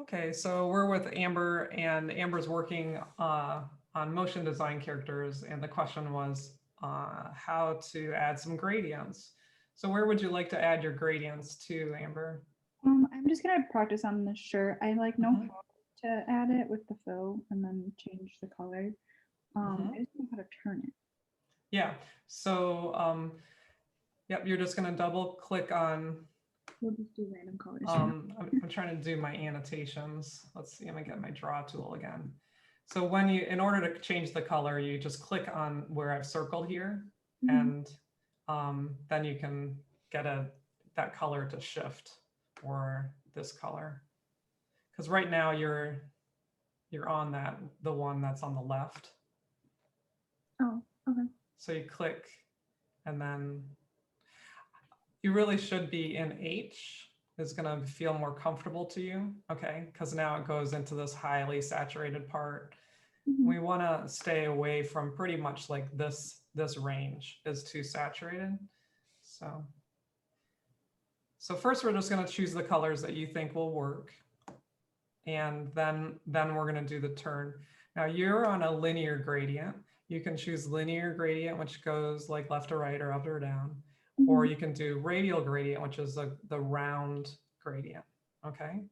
Okay, so we're with Amber, and Amber's working on motion design characters, and the question was how to add some gradients. So where would you like to add your gradients to, Amber? I'm just gonna practice on the shirt. I like know Mhm. how to add it with the fill and then change the color. Mhm. I just don't know how to turn it. Yeah, so yep, you're just gonna double click on, We'll just do random colors. I'm trying to do my annotations. Let's see, I'm gonna get my draw tool again. So when you, in order to change the color, you just click on where I've circled here, and then you can get that color to shift, or this color. Because right now you're on the one that's on the left. Oh, okay. So you click, and then you really should be in H. Is going to feel more comfortable to you, okay? Because now it goes into this highly saturated part. We want to stay away from pretty much like this range is too saturated. So first we're just going to choose the colors that you think will work. And then we're going to do the turn. Now you're on a linear gradient. You can choose linear gradient, which goes like left to right or up or down. Or you can do radial gradient, which is the round gradient, okay?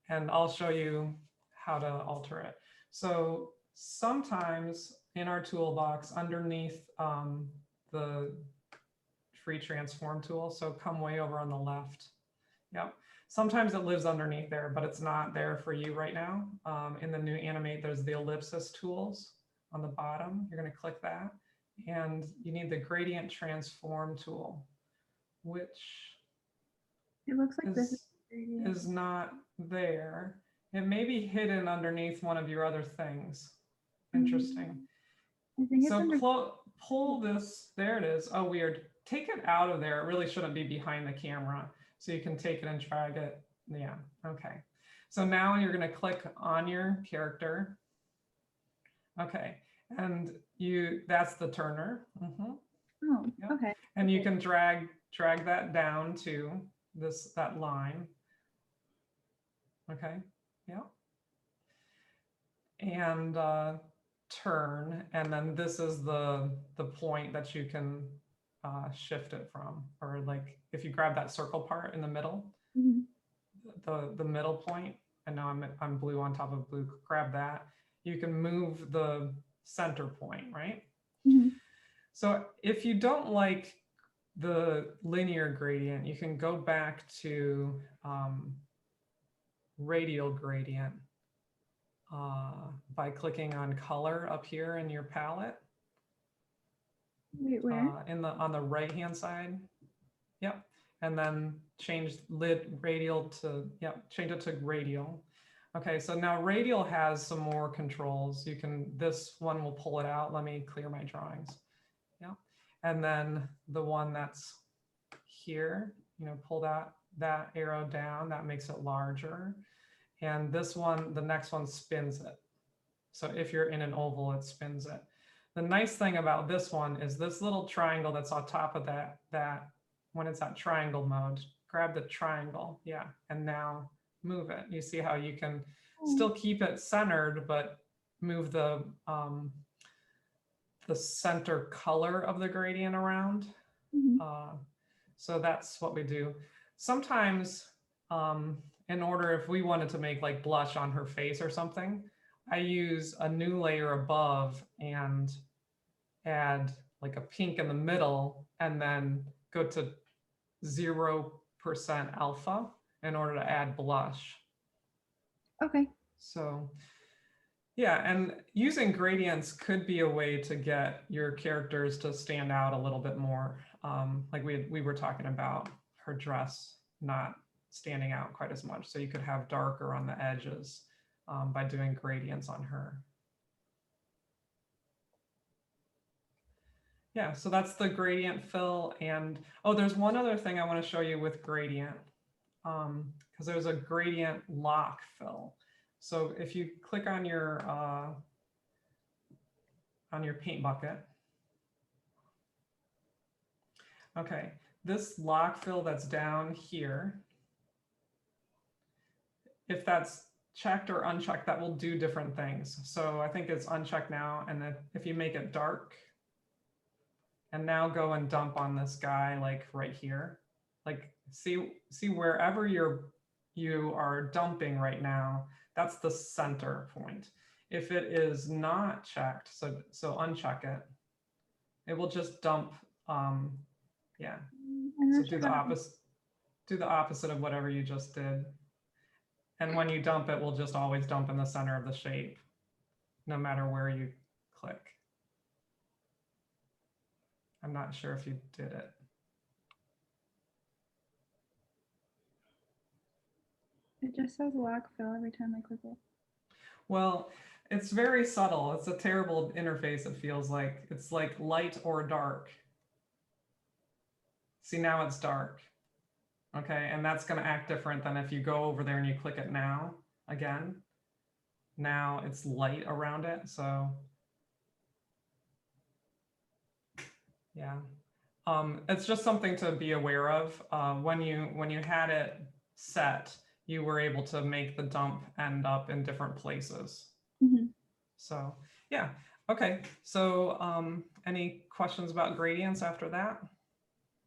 And I'll show you how to alter it. So sometimes in our toolbox underneath the free transform tool, so come way over on the left. Yep. Sometimes it lives underneath there, but it's not there for you right now. In the new Animate, there's the ellipsis tools on the bottom. You're going to click that. And you need the gradient transform tool, which it looks like this is not there. It may be hidden underneath one of your other things. Interesting. I think it's so pull this. There it is. Oh, weird. Take it out of there. It really shouldn't be behind the camera. So you can take it and drag it. Yeah. Okay. So now you're going to click on your character. Okay. And that's the turner. Oh, yep. okay. And you can drag that down to that line. Okay. Yeah. And turn, and then this is the point that you can shift it from, or like if you grab that circle part in the middle, the middle point, and now I'm blue on top of blue, grab that, you can move the center point, right? So if you don't like the linear gradient, you can go back to radial gradient by clicking on color up here in your palette. Wait, where? On the right hand side. Yep. And then change radial to, yep, change it to radial. Okay, so now radial has some more controls. This one will pull it out. Let me clear my drawings. Yeah. And then the one that's here, pull that arrow down, that makes it larger. And this one, the next one spins it. So if you're in an oval, it spins it. The nice thing about this one is this little triangle that's on top of that when it's at triangle mode, grab the triangle, yeah, and now move it. You see how you can still keep it centered, but move the center color of the gradient around. So that's what we do. Sometimes in order, if we wanted to make like blush on her face or something, I use a new layer above and add like a pink in the middle, and then go to 0% alpha in order to add blush. Okay. So yeah, and using gradients could be a way to get your characters to stand out a little bit more. Like we were talking about her dress not standing out quite as much. So you could have darker on the edges by doing gradients on her. Yeah, so that's the gradient fill. And oh, there's one other thing I want to show you with gradient, because there's a gradient lock fill. So if you click on your paint bucket, okay, this lock fill that's down here, if that's checked or unchecked, that will do different things. So I think it's unchecked now. And then if you make it dark and now go and dump on this guy, like right here, like see wherever you are dumping right now, that's the center point. If it is not checked, so uncheck it, it will just dump, yeah. So do the opposite of whatever you just did. And when you dump, it will just always dump in the center of the shape, no matter where you click. I'm not sure if you did it. It just says lack fill every time I click it. Well, it's very subtle. It's a terrible interface, it feels like. It's like light or dark. See, now it's dark. Okay, and that's going to act different than if you go over there and you click it now again. Now it's light around it, so yeah. It's just something to be aware of. When you had it set, you were able to make the dump end up in different places. Mm-hmm. So yeah, okay. So any questions about gradients after that?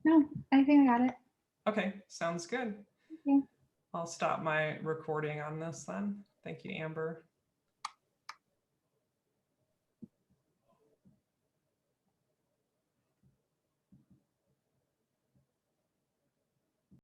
No, I think I got it. Okay, sounds good. Okay. I'll stop my recording on this then. Thank you, Amber.